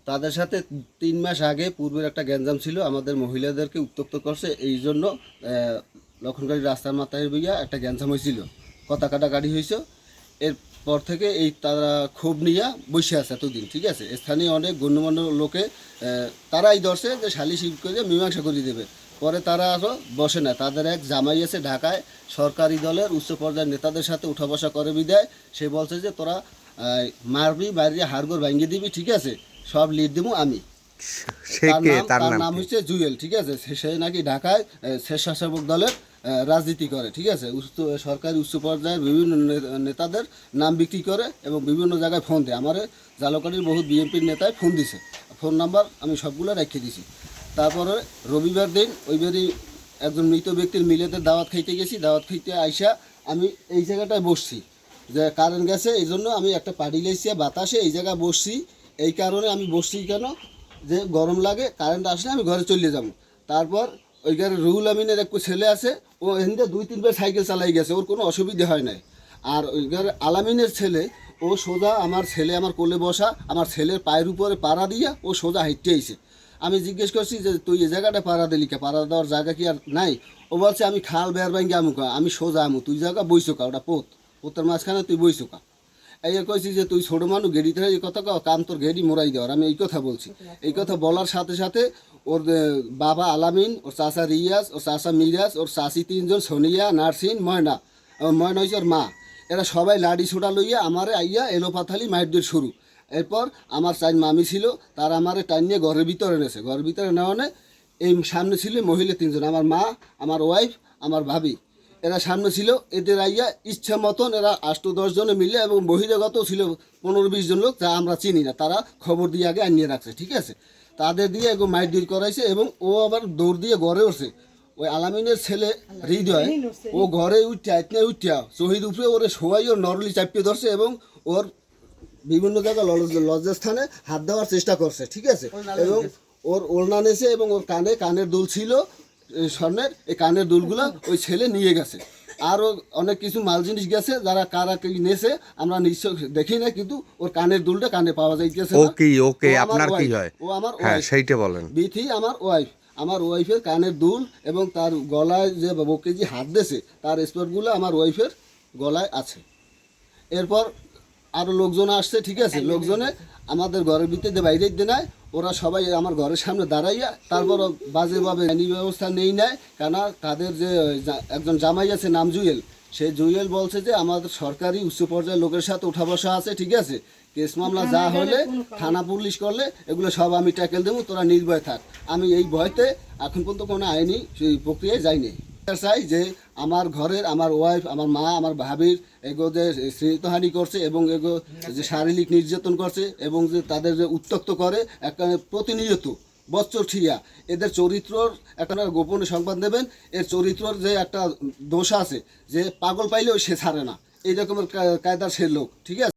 তাদের সাথে ৩ মাস আগে পূর্বের একটা গ্যাঞ্জাম ছিল, আমাদের মহিলাদেরকে উত্ত্যক্ত করছে। এই জন্য লক্ষণকারী রাস্তার মাথায় বইয়া একটা গ্যাঞ্জাম হয়েছিল, কথা কাটাকাটি হয়েছে। এরপর থেকে এই তারা ক্ষোভ নিয়ে বসে আছে এতদিন, ঠিক আছে। স্থানীয় অনেক গণ্যমান্য লোকে তারাই ধরছে যে সালিশি করে মীমাংসা করে দেবে। পরে তারা আরও বসে না, তাদের এক জামাই আছে ঢাকায়, সরকারি দলের উচ্চ পর্যায়ের নেতাদের সাথে উঠা বসা করে বিদায় সে বলছে যে তোরা মারবি, মারিয়ে হাড়গোড় ভাঙিয়ে দিবি, ঠিক আছে, সব লিড দিব আমি। তার নাম হচ্ছে জুয়েল, ঠিক আছে। সে নাকি ঢাকায় স্বেচ্ছাসেবক দলের রাজনীতি করে, ঠিক আছে। সরকারি উচ্চ পর্যায়ের বিভিন্ন নেতাদের নাম বিক্রি করে এবং বিভিন্ন জায়গায় ফোন দেয়। আমার জালকাঠির বহু বিএনপির নেতায় ফোন দিছে, ফোন নাম্বার আমি সবগুলো রেখে দিছি। তারপরে রবিবার দিন ওইবারই একজন মৃত ব্যক্তির মিলেতে দাওয়াত খাইতে গেছি। দাওয়াত খাইতে আইসা আমি এই জায়গাটায় বসছি, যে কারেন্ট গেছে এই জন্য আমি একটা পাটি লাইছি বাতাসে এই জায়গায় বসছি। এই কারণে আমি বসছি কেন, যে গরম লাগে, কারেন্ট আসলে আমি ঘরে চলে যাব। তারপর ওই ঘরে রুহুল আমিনের একটু ছেলে আছে, ও এখানে 2-3 বার সাইকেল চালাই গেছে, ওর কোনো অসুবিধা হয় নাই। আর ওই ঘরে আলামিনের ছেলে, ও সোজা আমার ছেলে আমার কোলে বসা, আমার ছেলের পায়ের উপরে পাড়া দিয়া ও সোজা হাইটে আইছে। আমি জিজ্ঞেস করছি যে তুই এই জায়গাটা পাড়া দিলি কে, পাড়া দেওয়ার জায়গা কি আর নাই? ও বলছে আমি খাল বের ভাঙ্গি আমু, আমি সোজা আমু, তুই জায়গা বইছো কা, ওটা পোতের মাঝখানে তুই বইছো কা। এই কইছি যে তুই ছোটো মানুষ গেড়িতে এই কথা কও, কাম তোর গেড়ি মোড়াই দেওয়ার, আমি এই কথা বলছি। এই কথা বলার সাথে সাথে ওর বাবা আলামিন, ওর চাচা রিয়াজ, ওর চাচা মিরাজ, ওর চাচি 3জন, সোনিয়া, নার্সিন, ময়না হয়েছে ওর মা, এরা সবাই লাডি ছোটা লইয়া আমারে আইয়া এলোপাথালি মাইট দিয়ে শুরু। এরপর আমার 4 মামি ছিল, তারা আমারে টাইম নিয়ে ঘরের ভিতরে নেছে। ঘরের ভিতরে নেওয়ানে এই সামনে ছিল মহিলা 3জন, আমার মা, আমার ওয়াইফ, আমার ভাবি, এরা সামনে ছিল। এদের আইয়া ইচ্ছা মতন এরা 8-10 জনে মিলে এবং বহিরাগত ছিল 15-20 জন লোক, যা আমরা চিনি না, তারা খবর দিয়ে আগে আনিয়ে রাখছে, ঠিক আছে। তাদের দিয়ে এগো মাইট ডিল করাইছে এবং ও আবার দৌড় দিয়ে ঘরে উঠছে। ওই আলামিনের ছেলে হৃদয়, ও ঘরে উঠিয়া শহীদ উপরে ওরে সবাই ওর নরলি চাপিয়ে ধরছে এবং ওর বিভিন্ন জায়গায় লজ্জাস্থানে হাত দেওয়ার চেষ্টা করছে, ঠিক আছে। এবং ওর ওলনা নেছে এবং ওর কানের দুল ছিল স্বর্ণের, এই কানের দুলগুলো ওই ছেলে নিয়ে গেছে। আরও অনেক কিছু মাল জিনিস গেছে, যারা কারা কি নেছে আমরা নিশ্চয় দেখি না, কিন্তু ওর কানের দুলটা কানে পাওয়া যাইতেছে না। ওকে আপনার কি হয়? ও আমার হ্যাঁ সেইটা বলেন। বিথি আমার ওয়াইফ, আমার ওয়াইফের কানের দুল এবং তার গলায় যে বউকে যে হাত দিয়েছে তার স্পটগুলো আমার ওয়াইফের গলায় আছে। এরপর আরও লোকজন আসছে, ঠিক আছে। লোকজনে আমাদের ঘরের ভিতরে বাইরে দেয়, ওরা সবাই আমার ঘরের সামনে দাঁড়াইয়া তারপর বাজেভাবে আইনি ব্যবস্থা নেই নেয়। কেন তাদের যে একজন জামাই আছে নাম জুয়েল, সেই জুয়েল বলছে যে আমাদের সরকারি উচ্চ পর্যায়ের লোকের সাথে উঠা বসা আছে, ঠিক আছে। কেস মামলা যা হলে থানা পুলিশ করলে এগুলো সব আমি ট্যাকেল দেবো, তোরা নির্ভয় থাক। আমি এই ভয়তে এখন পর্যন্ত কোনো আইনি সেই প্রক্রিয়ায় যাইনি। চাই যে আমার ঘরের আমার ওয়াইফ, আমার মা, আমার ভাবির এগো যে স্মৃতহানি করছে এবং এগো যে শারীরিক নির্যাতন করছে এবং যে তাদের যে উত্ত্যক্ত করে একটা প্রতিনিয়ত বছর ঠিয়া, এদের চরিত্রর একটা গোপনে সংবাদ নেবেন। এর চরিত্রর যে একটা দোষ আছে, যে পাগল পাইলেও সে ছাড়ে না, এই রকমের কায়দার সে লোক, ঠিক আছে।